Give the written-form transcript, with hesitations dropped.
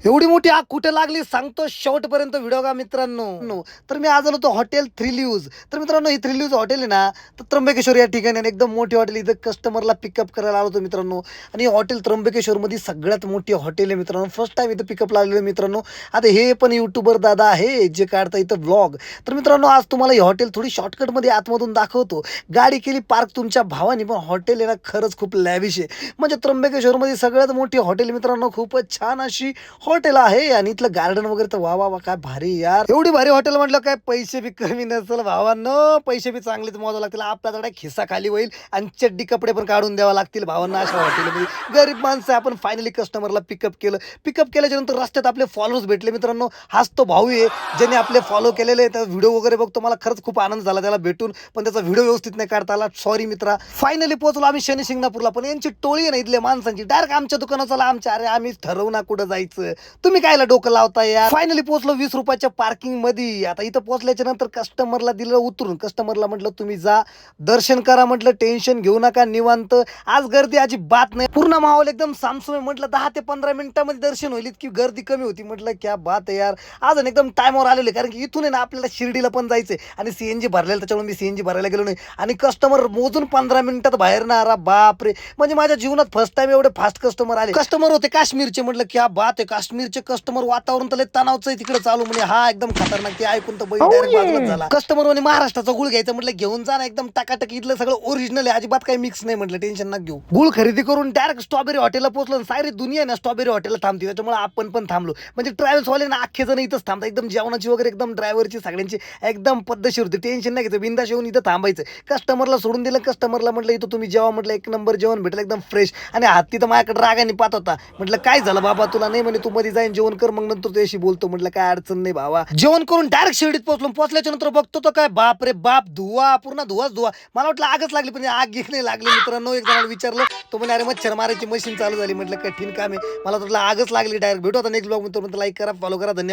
एवढी मोठी आग कुठे लागली सांगतो शेवटपर्यंत व्हिडिओ का मित्रांनो. तर मी आज आलो होतो हॉटेल थ्री लिव्ज. तर मित्रांनो ही थ्री लिव्ज हॉटेल आहे ना, तर त्र्यंबकेश्वर या ठिकाणी आहे. एकदम मोठी हॉटेल, इथं कस्टमरला पिकअप करायला आलो होतो मित्रांनो. आणि हॉटेल त्र्यंबकेश्वरमध्ये सगळ्यात मोठी हॉटेल आहे मित्रांनो. फर्स्ट टाइम इथं पिकअप लागलेलं आहे मित्रांनो. आता हे पण युट्यूबर दादा आहे जे काढता इथं व्लॉग. तर मित्रांनो आज तुम्हाला ही हॉटेल थोडी शॉर्टकटमध्ये आतमधून दाखवतो. गाडी केली पार्क तुमच्या भावानी, पण हॉटेल आहे ना खरंच खूप लॅविश आहे. म्हणजे त्र्यंबकेश्वरमध्ये सगळ्यात मोठी हॉटेल मित्रांनो, खूपच छान अशी हॉटेल आहे. आणि इथलं गार्डन वगैरे तर वा वा वा काय भारी यार. एवढी भारी हॉटेल म्हटलं काय पैसे बी कमी नसेल भावांनो, पैसे बी चांगलेच मोजावे लागतील. आपल्याकडे खिस्सा खाली होईल आणि चड्डी कपडे पण काढून द्यावा लागतील भावांना अशा हॉटेलमध्ये. गरीब माणसं आपण फायनली कस्टमरला पिकअप केलं. पिकअप केल्याच्या नंतर रस्त्यात आपले फॉलोअर्स भेटले मित्रांनो. हाच तो भाऊ आहे ज्याने आपले फॉलो केलेले. त्या व्हिडिओ वगैरे बघतो, मला खरंच खूप आनंद झाला त्याला भेटून, पण त्याचा व्हिडिओ व्यवस्थित नाही काढता आला, सॉरी मित्रा. फायनली पोहोचलो आम्ही शनी शिंगणापूरला, पण यांची टोळी आहे ना इथल्या माणसांची, डायरेक्ट आमच्या दुकानात चला आमच्या. अरे आम्ही ठरवू ना कुठं जायचं, तुम्ही कायला डोकं लावता यार. फायनली पोहोचलो 20 रुपयाच्या पार्किंग मध्ये. आता इथं पोहोचल्याच्या नंतर कस्टमरला दिलं उतरून. कस्टमरला म्हटलं तुम्ही जा दर्शन करा, म्हटलं टेन्शन घेऊ नका, निवांत. आज गर्दी अजिबात नाही, पूर्ण माहोल एकदम सामसुमे. म्हटलं 10 ते 15 मिनिटांमध्ये दर्शन होईल इतकी गर्दी कमी होती. म्हटलं क्या बात आहे यार. आज एकदम टाइमवर आलेले, कारण की इथून आहे ना आपल्याला शिर्डीला पण जायचंय आणि सीएनजी भरलेलं, त्याच्यामुळे मी सीएनजी भरायला गेलो नाही. आणि कस्टमर मोजून 15 मिनिटात बाहेर ना आला. बाप रे, म्हणजे माझ्या जीवनात फर्स्ट टाइम एवढे फास्ट कस्टमर आले. कस्टमर होते काश्मीरचे. म्हटलं क्या बात आहे, काश्मीरचे कस्टमर. वातावरण तर लय तणावचं आहे तिकडे चालू. म्हणजे हा एकदम खतरनाक. ते ऐकून तर बैल डायरेक्ट बाजूलाच झाला. कस्टमर म्हणे महाराष्ट्राचा गुळ घ्यायचा. म्हटलं घेऊन जा ना, एकदम टकाटक. इथलं सगळं ओरिजिनल आहे, अजिबात काही मिक्स नाही. म्हटलं टेन्शन ना घेऊ. गुळ खरेदी करून डायरेक्ट स्ट्रॉबेरी हॉटेलला पोहोचलो. सारी दुनिया ना स्ट्रॉबेरी हॉटेलला थांबते, त्याच्यामुळे आपण पण थांबलो. म्हणजे ट्रॅव्हल्स वाले ना अख्खे जण इथंच थांबतात. एकदम जेवणाची वगैरे एकदम ड्रायव्हरची सगळ्यांची एकदम पद्धतशीर होती. टेन्शन नाही घ्यायचं, बिंदास येऊन इथं थांबायचं. कस्टमरला सोडून दिलं. कस्टमरला म्हटलं इथं तुम्ही जेवा, म्हटलं एक नंबर जेवण भेटलं एकदम फ्रेश. आणि हात तिथं माझ्याकडे रागाने पाहत होता. म्हटलं काय झालं बाबा तुला, नाही म्हणे तू मध्ये जाईन जेवण कर, मग नंतर तुझ्याशी बोलतो. म्हटलं काय अडचण नाही भावा. जेवण करून डायरेक्ट शिर्डीत पोहोचलो. पोहोचल्याच्या नंतर बघतो तर काय बाप रे बाप, धुवा, पूर्ण धुवाच धुवा. मला वाटलं आगच लागली, पण आग घेत नाही लागली मित्रांनो. एक जणाला विचारलं, तो म्हणे अरे मच्छर मारायची मशीन चालू झाली. म्हटलं कठीण काम आहे. मला वाटलं आगच लागली डायरेक्ट. भेटू आता नेक्स्ट ब्लॉग मध्ये. लाईक करा, फॉलो करा, धन्यवाद.